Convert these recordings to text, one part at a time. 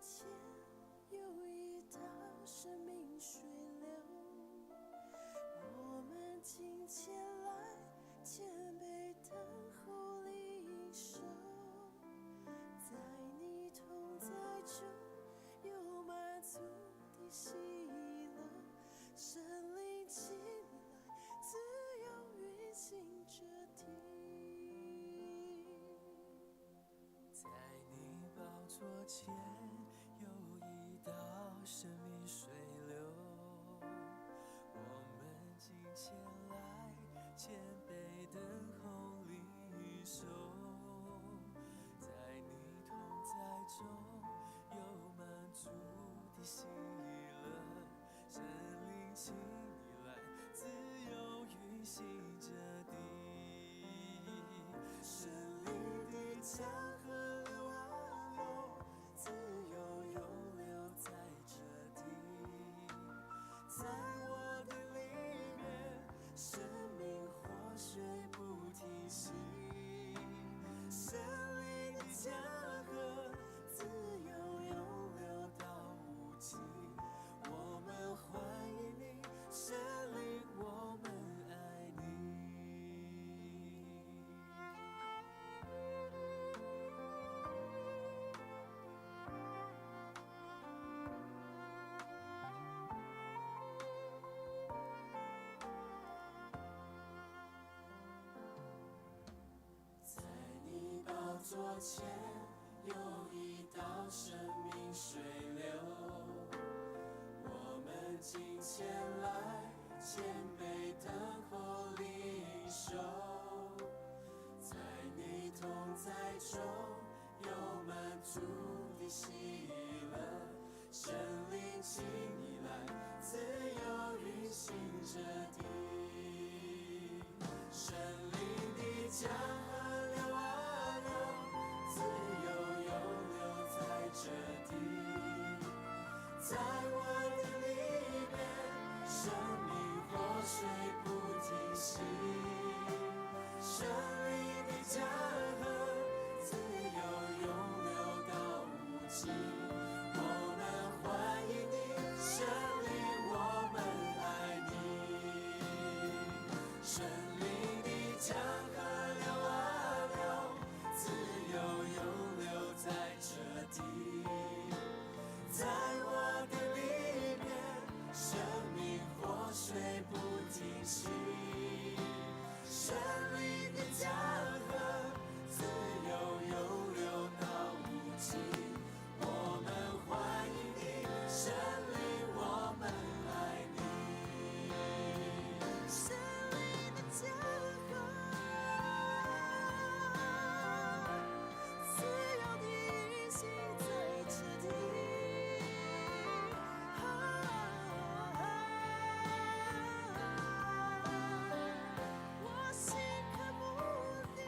前有一道生命水流，我们今前来谦卑等候领受，在你同在中有满足的喜乐，神灵进来，自由运行这地。在你宝座前有一道生命水流，我们今前来谦卑等候领受，在你同在中有满足的喜乐，神灵进来，自由运行这地，神灵的江河流啊流，自由涌流在这地，在我的里面，生命活水不停息，神灵的江河自由涌流到无尽，我们欢迎你，神灵，我们爱你。在你宝座前有一道生命水流，我们今前来谦卑等候领受，在你同在中有满足的喜乐，神灵进来，自由运行这地，神灵的江河流啊流，自由涌流在这地，在我的里面，生命活水不停息，神灵的江河自由涌流到无尽，我们欢迎你，神灵，我们爱你，神灵的江河流啊流，自由涌流在这地，在我的里面，生命活水不停息，神灵的江河自由涌流到无尽，我们欢迎你，神灵，我们爱你，神灵的江河，自由地运行在这地。我心渴慕你，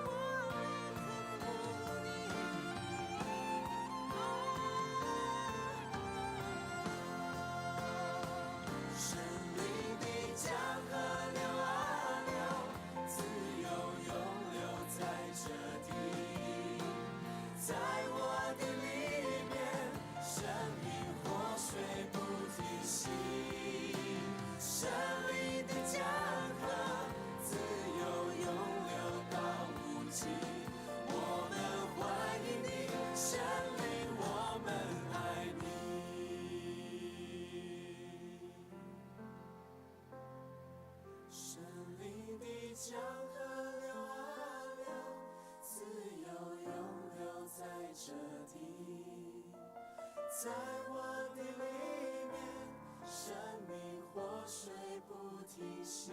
我灵渴慕你。神灵的江河流啊流，自由涌流在这地，在我的里面，生命活水不停息，神灵的江河自由涌流到无尽，我们欢迎你，神灵，我们爱你。神灵的江河流啊流，自由涌流在这地，在我的里面，生命活水不停息，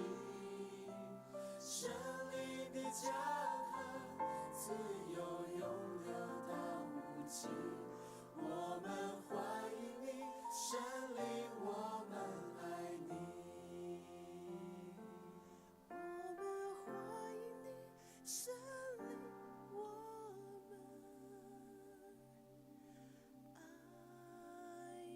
神灵的江河自由涌流到无尽，我们欢迎你，神灵，我们爱你。我们欢迎你，神灵，我们爱你。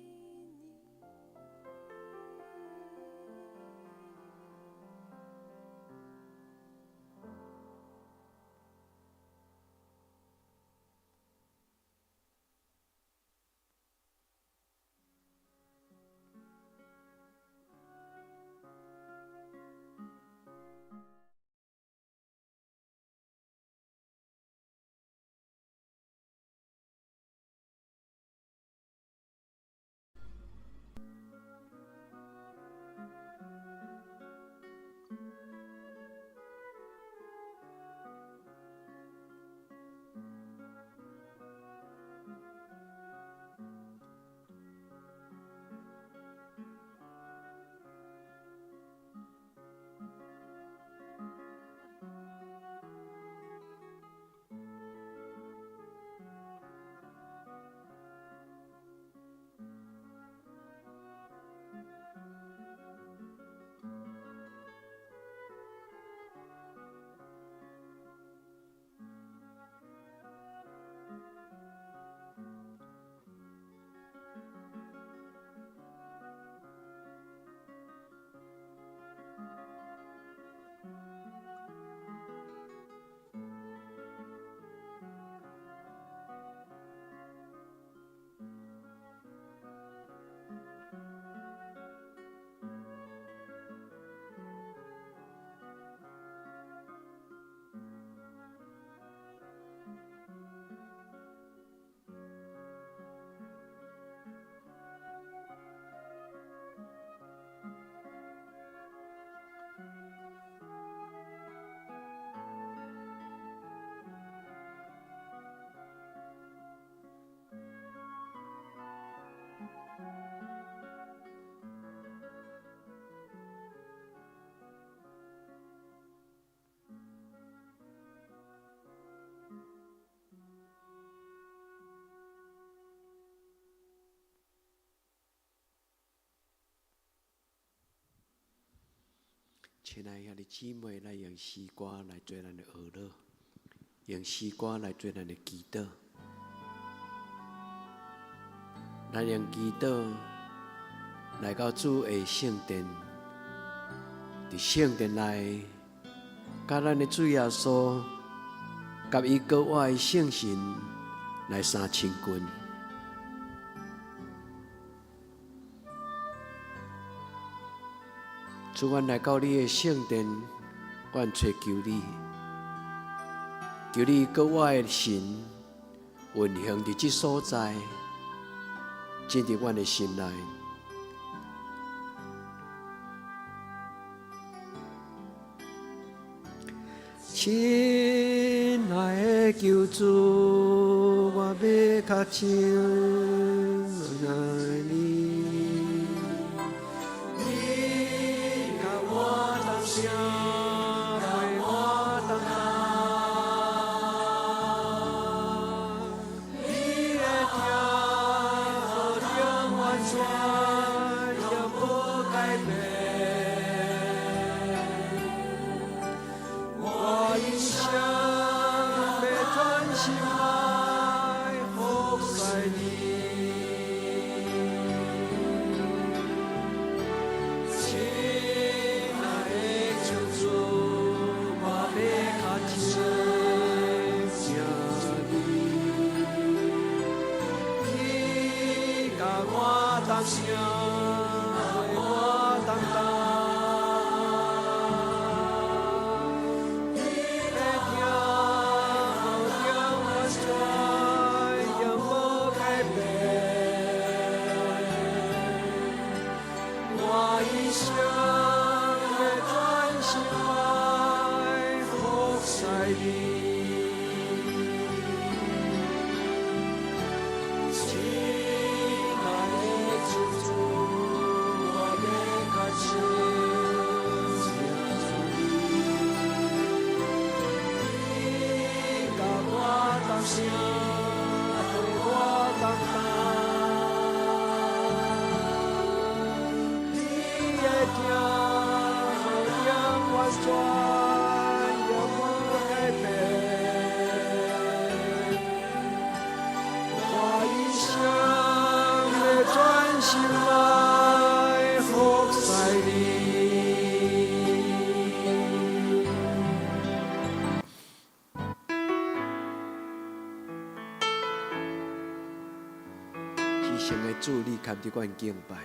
亲爱兄弟姊妹，来用诗歌来做咱的娱乐，用诗歌来做咱的祈祷。咱用祈祷来到主的圣殿，伫圣殿内，甲咱的主耶稣，甲伊国外的圣神来三亲近。主，阮来到你的圣殿，阮找求你，求你国外的神运行伫即所在，进入阮的心内。亲爱的救主，我要较亲爱你。至圣的主，你堪伫阮敬拜。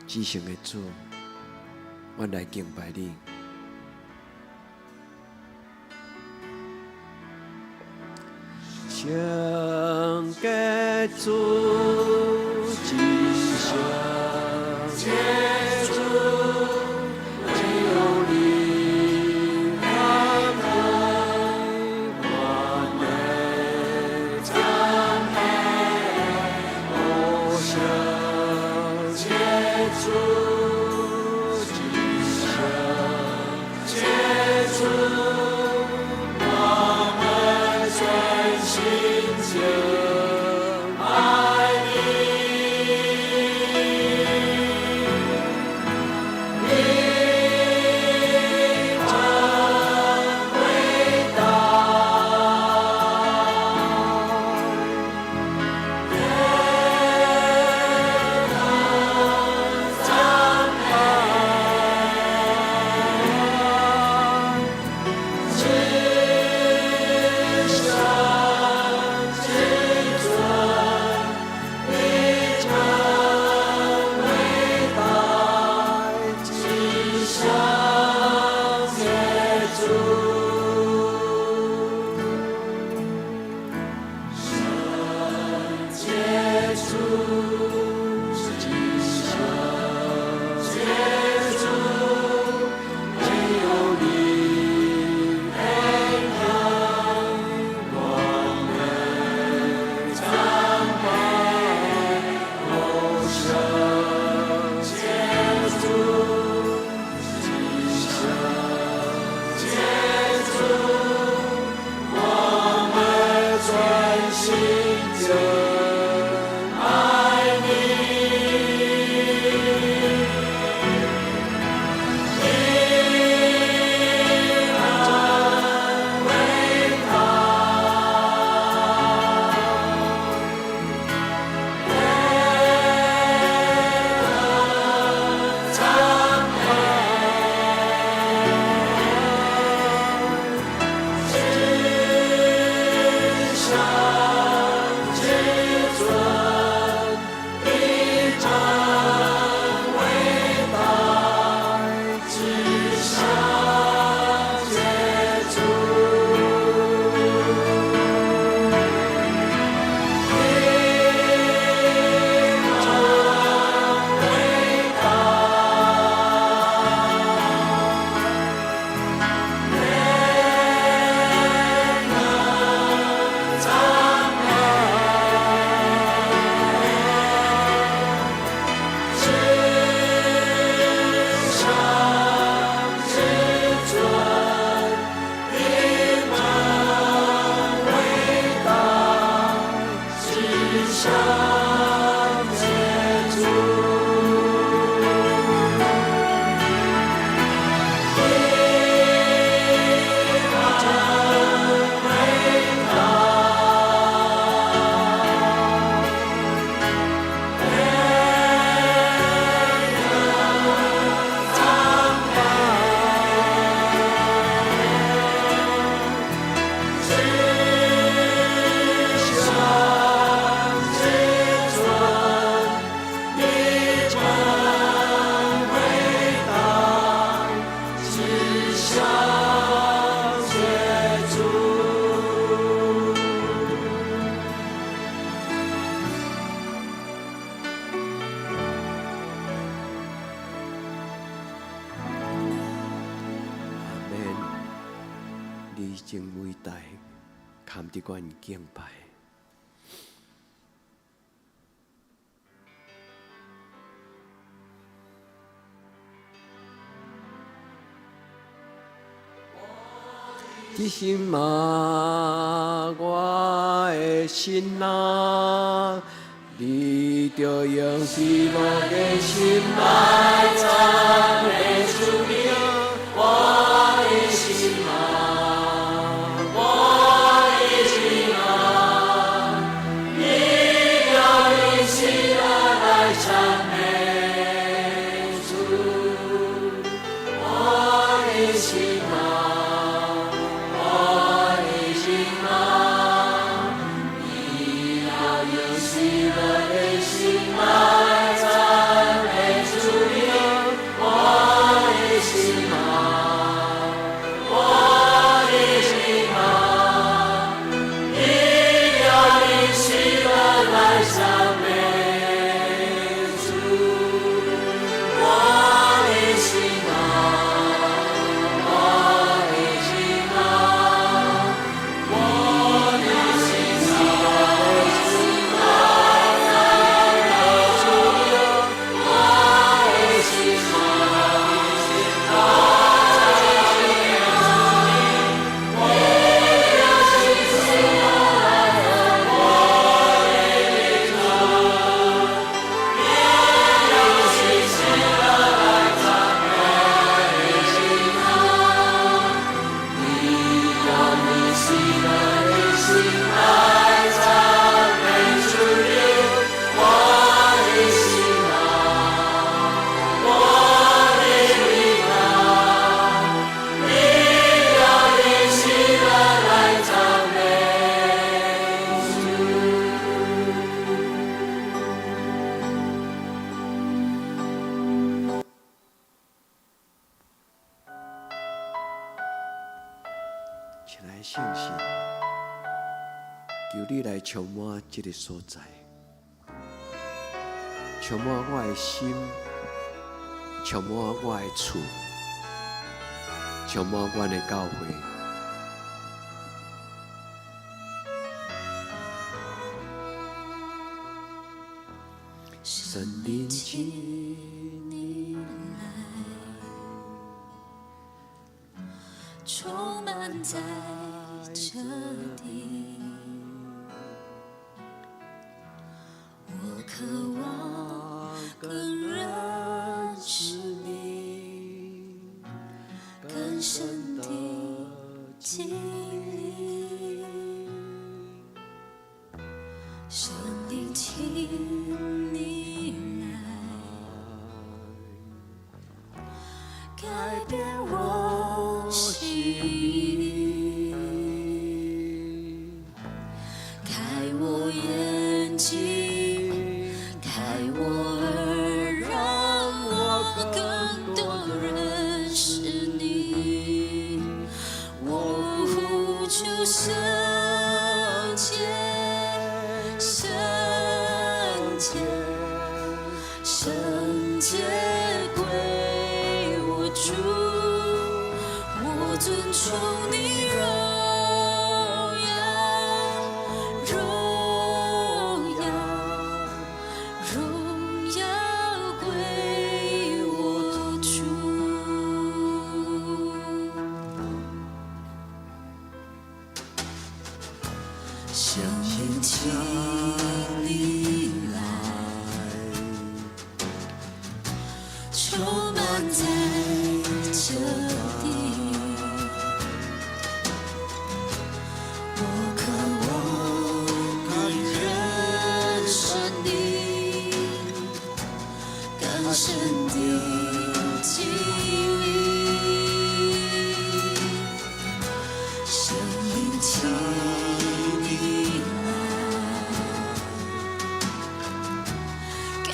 至圣的主，阮来敬拜你。圣的主，至圣的主，只有你能为我们彰显。哦，圣的主，至圣的主。你真伟大，堪得阮敬拜。一心嘛，我的心啊，你着用喜乐的心来赞美主名。我的心啊，我的心啊，你要用喜乐来赞美主。我的心啊。请来信心，求你来充满这个所在，充满我的心，充满我的厝，充满我的教会。神灵请你来，充满在这地，我渴望更认识你，更深的经历。神灵，请你来，改变我心意，开我眼睛，开我耳，让我更多认识你。我呼求圣洁，圣洁，圣洁归我主。我尊崇你荣耀，荣耀归我主。圣灵，请你来，充满在这地。我渴望更认识你，更深的经历。圣灵，请你来，改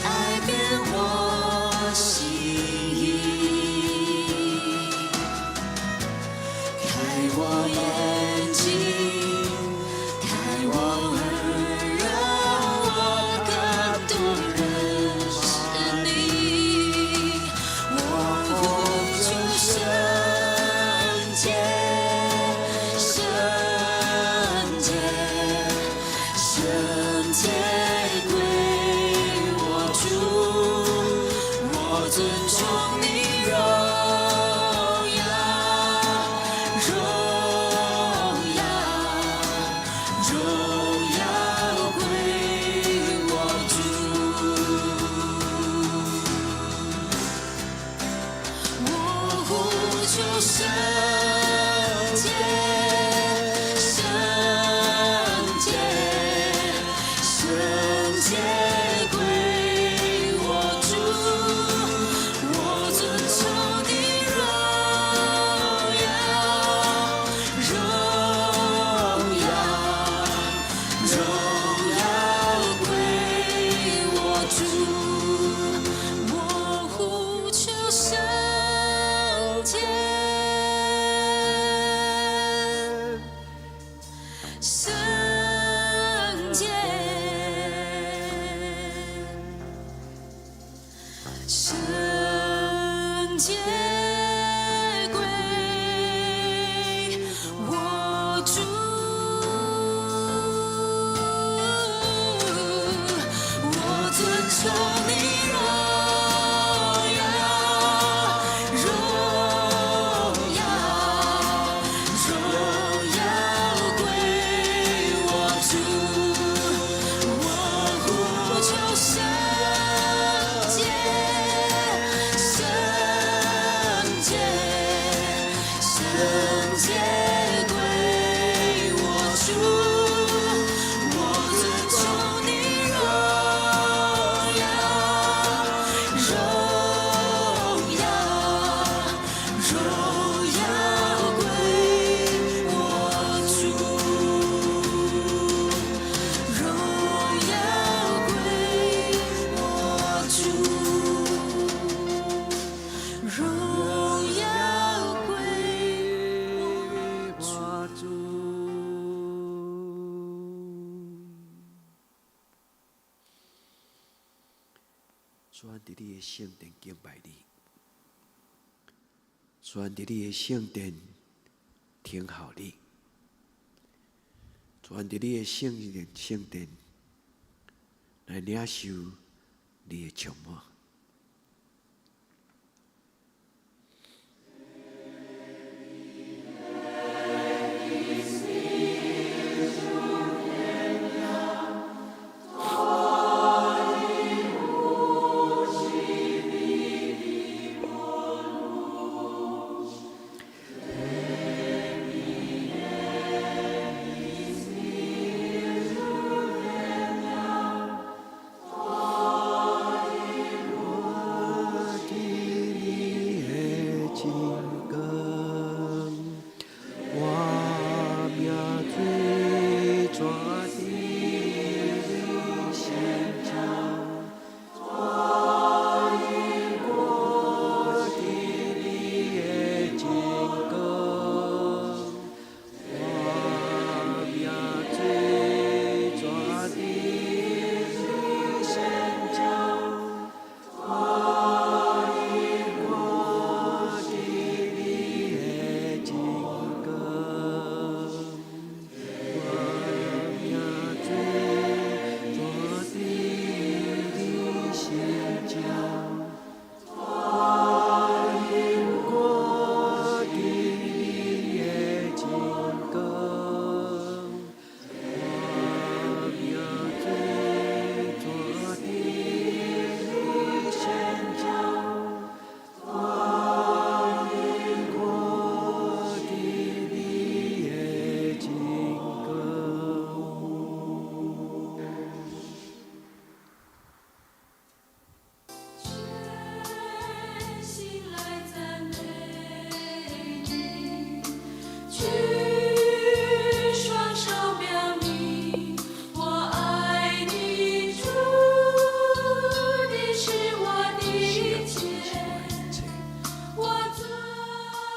变我心意，开我眼睛，开我耳，让我更多认识你。我呼尊崇你荣耀，荣耀，荣耀归我主。我呼求圣洁，圣洁，圣洁归我主。我尊崇你荣耀，荣耀，荣耀归我主。我呼求圣洁，圣洁，圣洁归我主。我尊崇你荣耀，荣耀，荣耀归我主。我呼求圣洁，圣洁，圣洁归我主。我尊崇你荣耀，荣耀，荣耀归我主，荣耀归我主，荣耀归我主。主啊，伫你的圣殿敬拜你；主啊，伫你的圣殿听候你；主啊，伫你的圣殿来领受你的充满。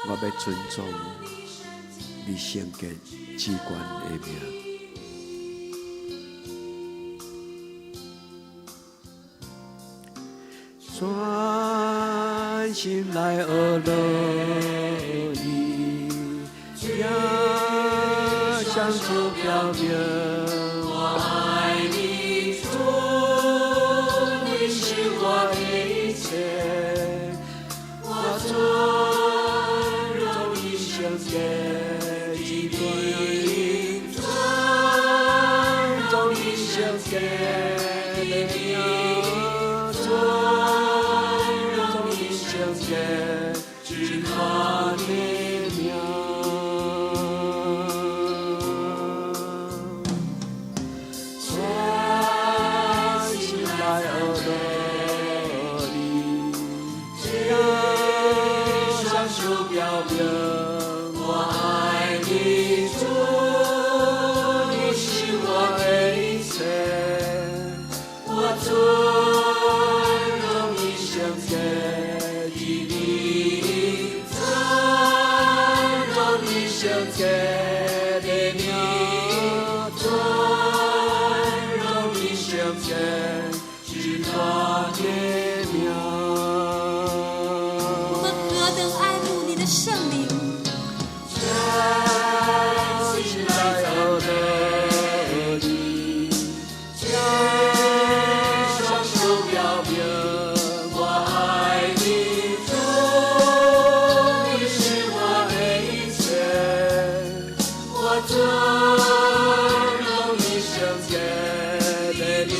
我要尊重你圣洁至高的名。专心来学乐你，也向主表明我爱你，主，你是我一切。命，我爱你，主，你是我的一切，我尊荣你圣洁的名，尊荣你圣洁的名，尊荣你圣洁至大的名。我们何等爱慕你的圣灵！全心来到你，天上手表明，我爱你，主，你是我的一切，我尊荣你圣洁的名，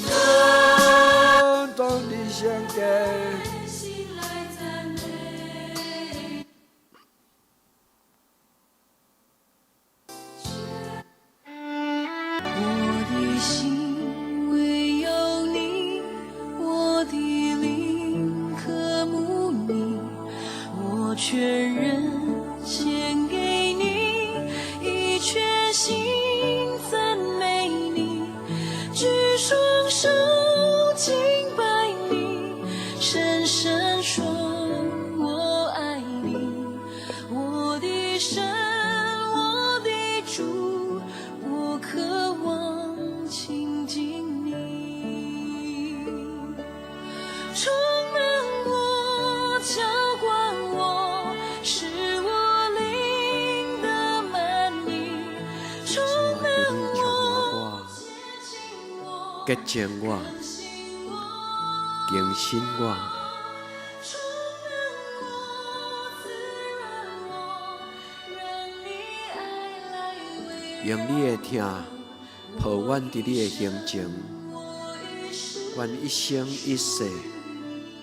尊荣你圣洁。心来赞美。我的心唯有你，我的灵渴慕你，我全人献给你，以全心赞美你，举双手敬拜你，深深说我爱你，我的神，我的主，我渴望亲近你，充满我，浇灌我，使我灵的满溢，充满我，接近我，洁净我，更新我。更新我，充满我，滋润我，让你爱来围绕用你的听，抱阮伫你的行程，我一生。愿一生一世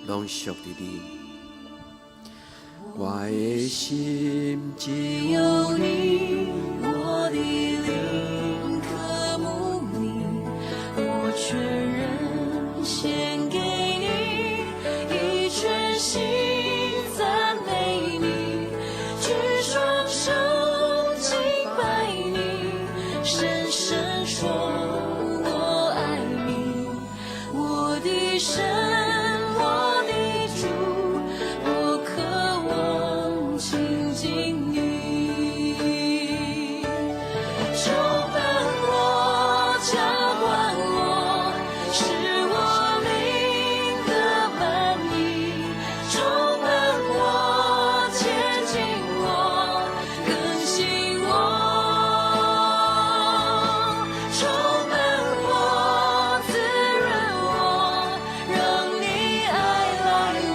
拢属于你。我的心只有有你，你，我的灵渴慕你，我全人献给你，以全心赞美你，举双手敬拜你，深深说我爱你，我的神，我的主，我渴望亲近你，充满我，浇灌我，使我灵的满溢，充满我，接近我，更新我，充满我，滋润我，让你爱来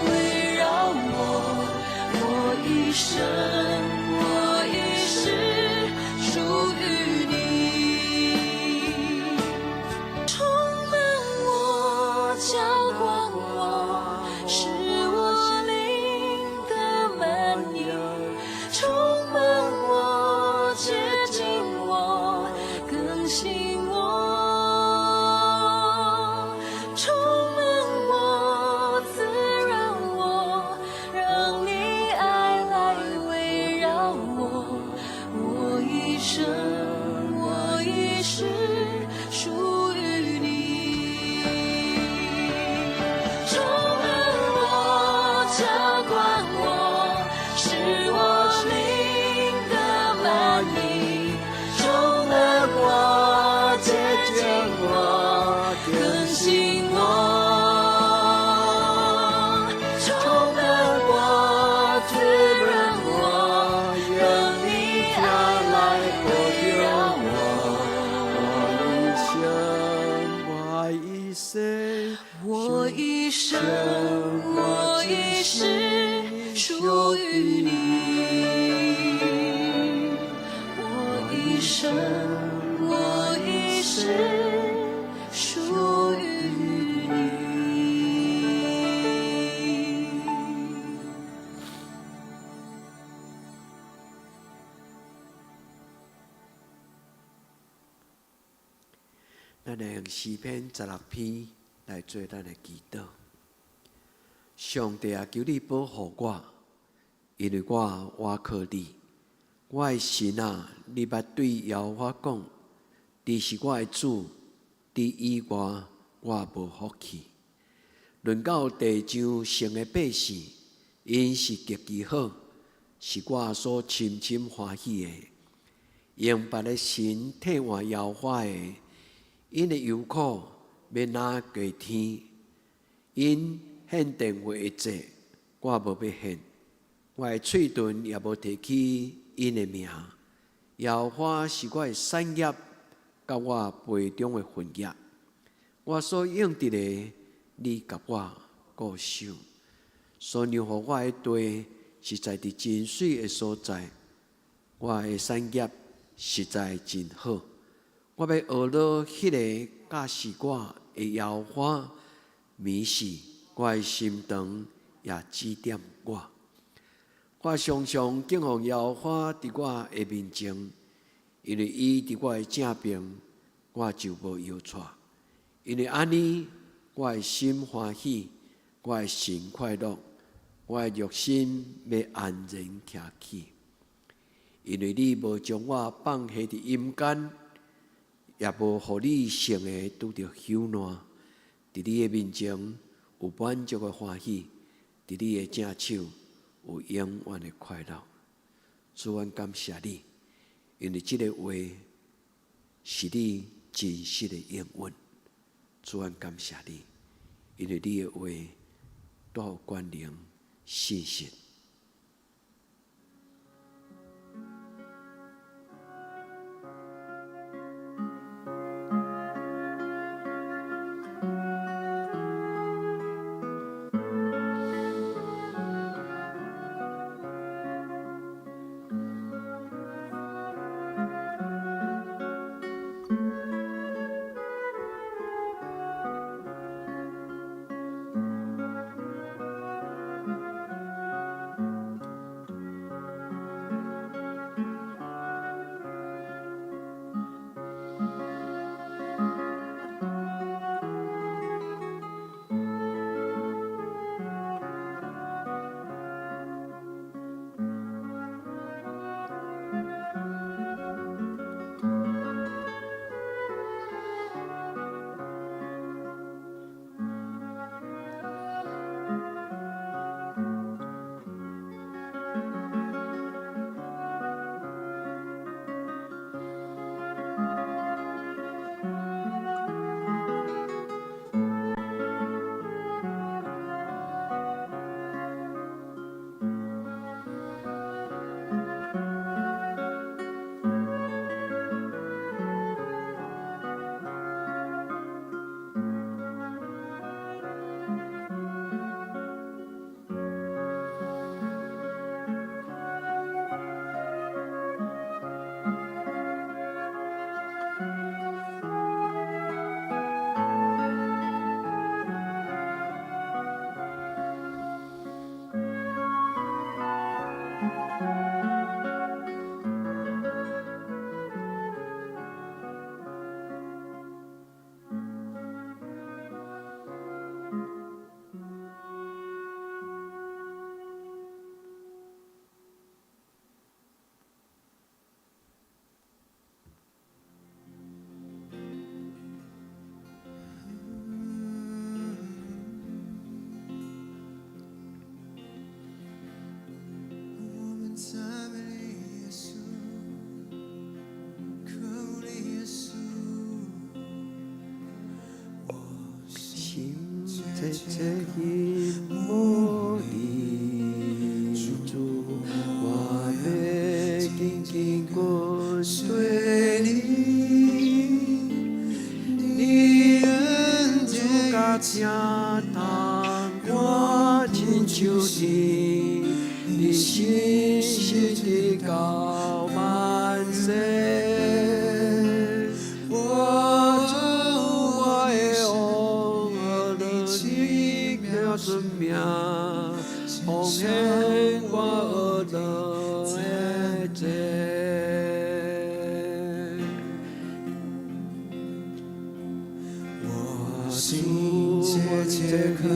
围绕我，我一生，我一世属于你，充满我，浇灌我，使我灵的满溢，充满我，接近我，更新我，充满我，滋润我，让你爱来围绕我，我一生，我一世属于你，充满我，浇灌我，使我灵的满溢，充满我，接近我，更新我，充满我，滋润我，让你爱来围绕我，我一生，我一生，我一世属于你，我一生，我一世属于你。咱来用诗篇16篇来做咱的祈祷。上帝啊，求你保护我，因为我靠你。我的神啊，你捌对耶和华讲：你是我的主，你以外我无福气。论到地上生的百姓，因是极其好，是我所深深欢喜的。用别的神替换耶和华的，因的忧苦要拿过天。因献殿为一节，我无要献。我的嘴唇也无提起因的名。耶和华是我的产业，甲我杯中的分业。我所用得的，你甲我固守。所留予我的地，是在伫真水的所在。我的产业实在真好。我要学了迄个教示我的耶和华，迷是我的心肠也指点我。我常常敬奉耶和华伫我的面前，因为伊伫我的正边，我就无忧愁。因为安尼，我的心欢喜，我的心快乐，我的肉身要安然徛起。因为你无将我放下伫阴间，也无互你生的拄着朽烂。伫你的面前有满足的欢喜，伫你的正手有永远的快乐。主，阮感谢你，因为这个话是你真实的应允。主，阮感谢你，因为你的话带有关联信实。这一幕里，主，我要紧紧跟随你，你恩典甲正当我亲像你，你信实的高万岁。生命，奉献我的罪。我心切切渴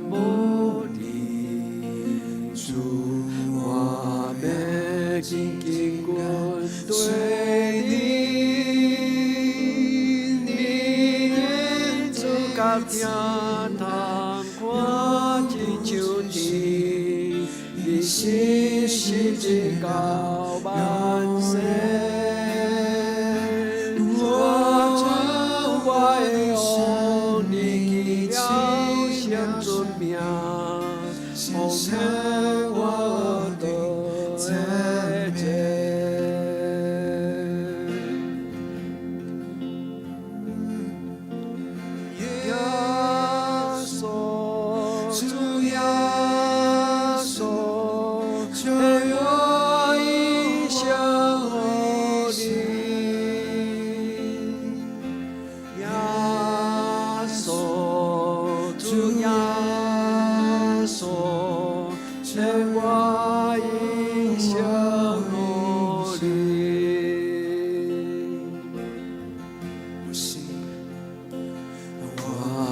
慕你，主，我听通看亲像天，你心是真高万世。我的王，你去了先尊名，奉献我的姐姐。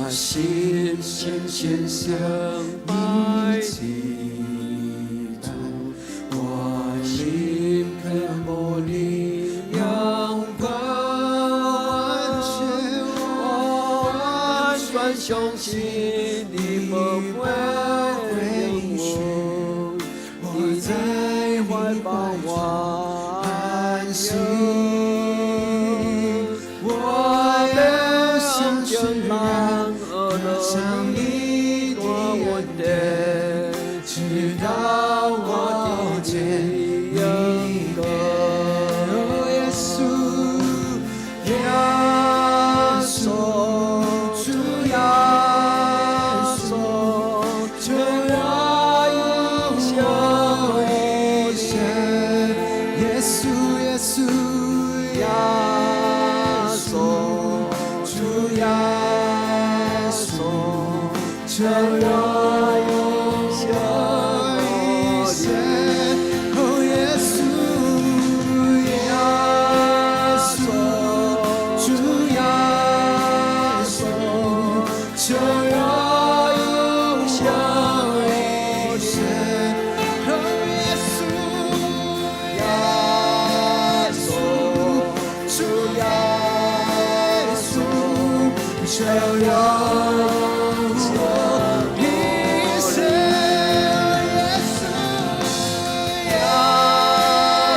心深深拜你主，我心渴慕你阳光，完全相信你不会永远，你在怀抱我安息。我的心将浪向你多稳定，直到我听见你歌。耶稣，耶稣，主耶稣，就我永生一生。耶稣，耶稣，耶稣，主耶稣。就我永生一生，哦，耶稣，耶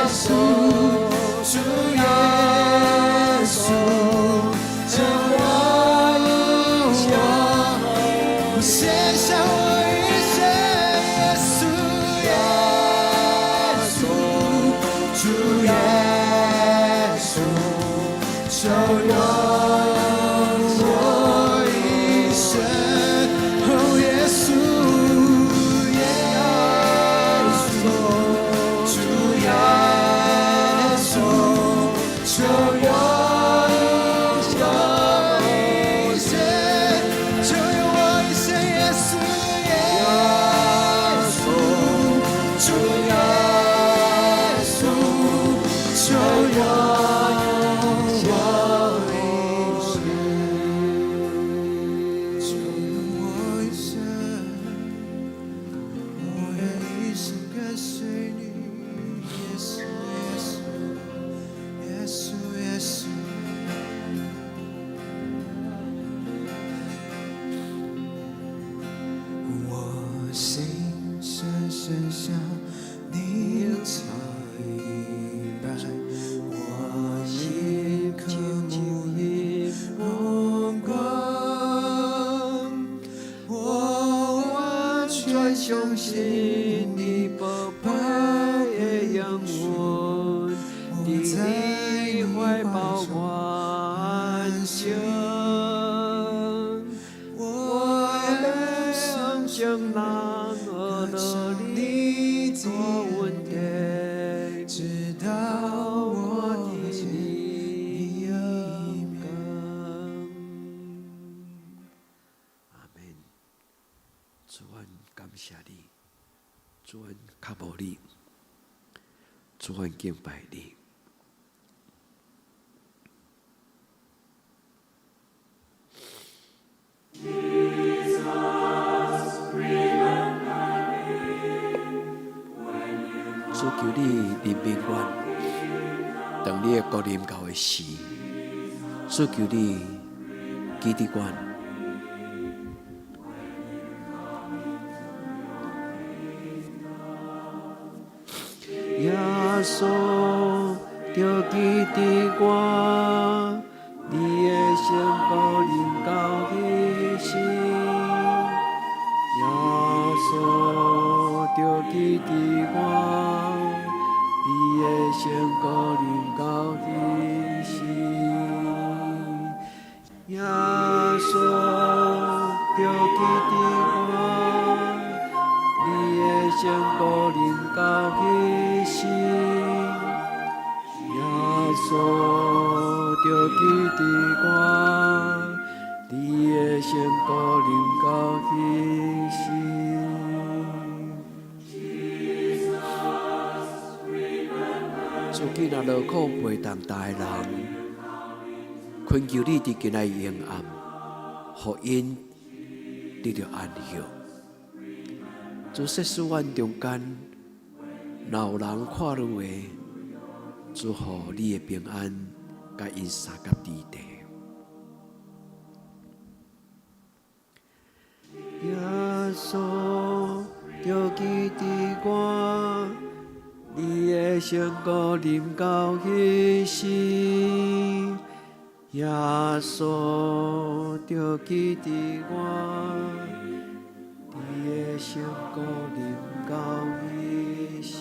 稣，主耶稣，就我永生一生，哦，耶稣，耶稣，主耶稣，就我。深向你采拜，我心渴慕你荣光，我完全相信你不会永远，你在怀抱我安息，我要将那的你多稳定，直到我的你阳光。阿门。主啊，感谢你，主啊，靠无你，主啊，敬拜你。主求你怜悯阮，当你的国临到的时，主求你记得阮，耶稣着记伫我，你的成果临到迄时。耶稣着记伫我，你的成果临到迄时。耶稣着记伫我，你的成果临到迄时。耶稣着记伫我，你的成果临到迄时。自己若劳苦背重担的人，恳求你伫今仔夜暗，互因得到安息。主说使阮中间，若有人看落的，主互你的平安，甲因三角之地。耶稣着记伫我，你的成果临到迄时。耶稣着记伫我，你的成果临到迄时。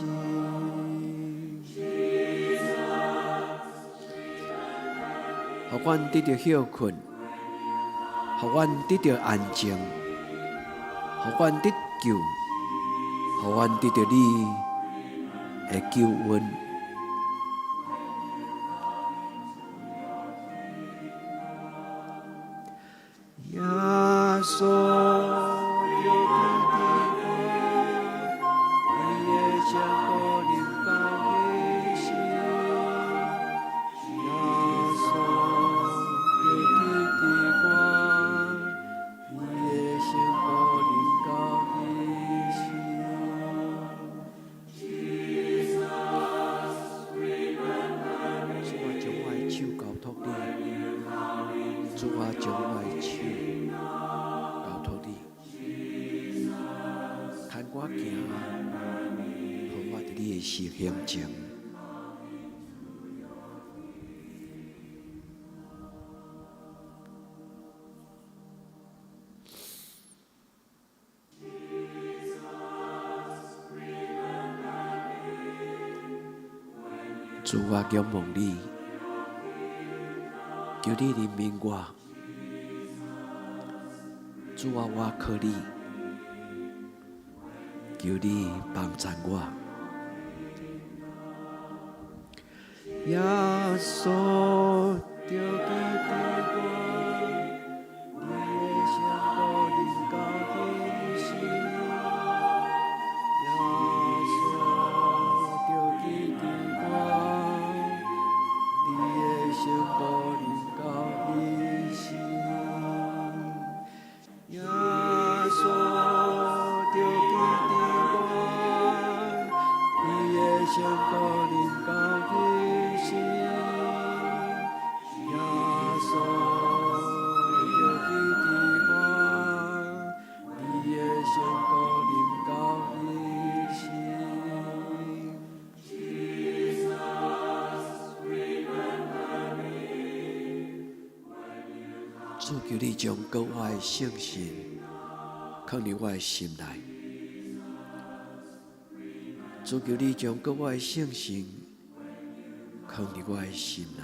互阮得到休困，互阮得到安静，互阮得救，互阮得到你的救恩。耶稣着记伫我，你的成果临到迄时。耶稣着记伫我，你的成果临到迄时。主啊，将我的手交托你，主啊，将我的手交托你，牵我行，互我伫你的实行前。主啊，仰望你，求你怜悯我。主啊，我靠你，求你帮助我。耶稣着记伫我，你的成果临到迄时。耶稣着记伫我，你的成果临到迄时。耶稣着记伫我，你的成果临到迄时。耶稣着记伫我，你的成果临到迄时。主，求你将各我的圣神放入我的心内。主，求你将各我的圣神放入我的心内。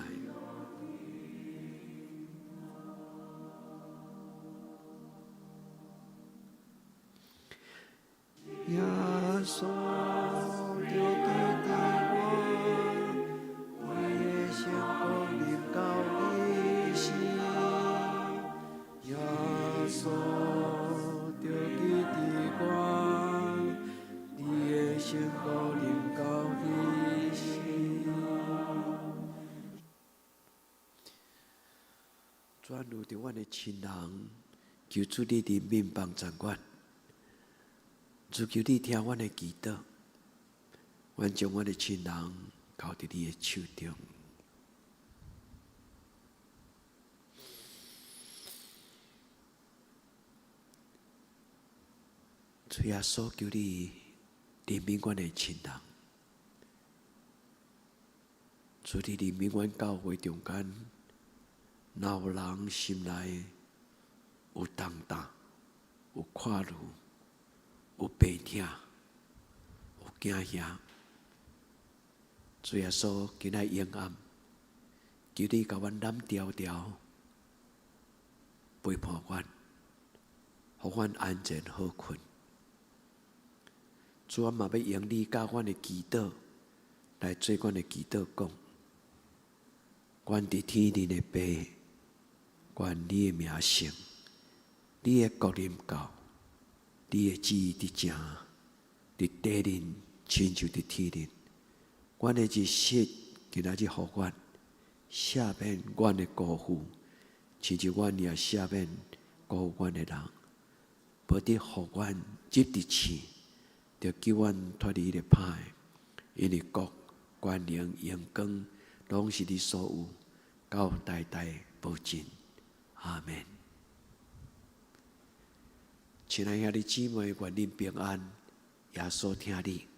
耶稣着记伫我，你的成果临到迄时。耶稣着记伫我，你的成果临到迄时。转入着阮的亲人，求主你怜悯帮助阮。主，求你听阮的祈祷，阮将阮的亲人交伫你的手中。主耶稣，求你怜悯阮的亲人，主伫你永远教会中间，若有人心内有重担、有看虑、有病痛、有惊吓，主耶稣今仔永暗，求你甲阮揽条条，陪伴阮，互阮安全好困。主，阮嘛要用你教阮的祈祷来做阮的祈祷讲。阮伫天顶的爸，愿你的名圣，你的国临到，你的旨意伫正，伫地顶亲像伫天顶。阮的日食今仔日互阮，赦免阮的辜负，亲像阮也赦免辜负阮的人。无得互阮入伫试，着救阮脱离迄个歹的，因为国、权能、荣光，拢是你所有，到代代保证。阿们。亲爱兄弟姊妹，愿恁平安，耶稣听你。